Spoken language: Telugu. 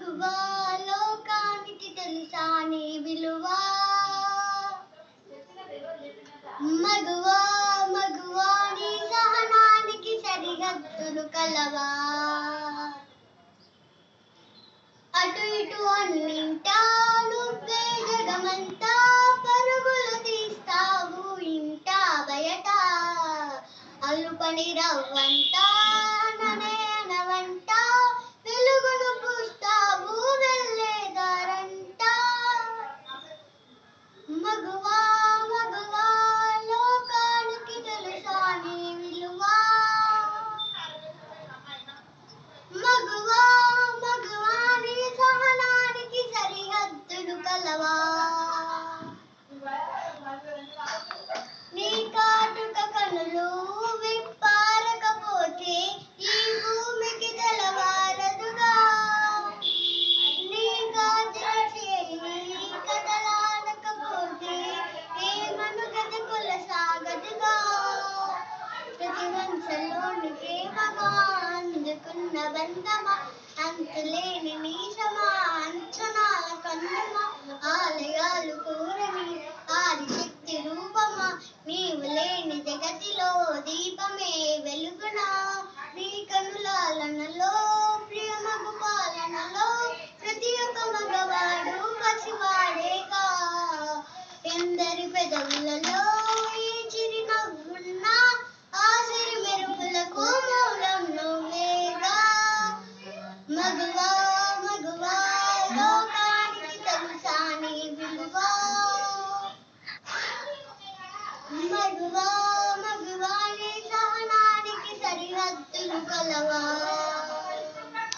మగువా లోకానికి తెలుసా నీ విలువ మగువా మగువా నీ సహనానికి సరిహద్దులు కలవా అటు ఇటు అన్నింటా నువ్వే జగమంతా పరుగులు తీస్తావు ఇంట బయట అల్లుపని రవ్వంతా ననయనవంట వెలుగును పూస్తావు వెళ్ళేదారంట మగువా మగువా లోకానికి తెలుసా నీ విలువ మగువా మగువా నీ సహనానికి సరిహద్దులు కలవా నీ కాటుక కనులు విప్పారకపోతే ఈ భూమికి తెలవారదుగా నీ గాజుల చేయి కదలాడకపోతే ఏ మనుగడ కొనసాగదుగా ప్రతి వంశంలోని ప్రేమగా అందుకున్న బంధమా అంతులేని నీశమా అంచనాల కన్నుమా ఆలయాలు కూరని ఆదిశక్తి రూపమా నీవు లేని జగతిలో దీపమే వెలుగునా నీ కనులాలనలో ప్రియమగు పాలనలో ప్రతి ఒక్క మగవాడు పసివాడేగా ఎందరి పెదవులలో ఈ చిరునవ్వున్నా ఆ సిరి మెరుపులకు మూలం నువ్వేగా మగువా మగువా లోకానికి తెలుసా నీ విలువ మగువా మగువా నీ సహనానికి సరిహద్దులు కలవా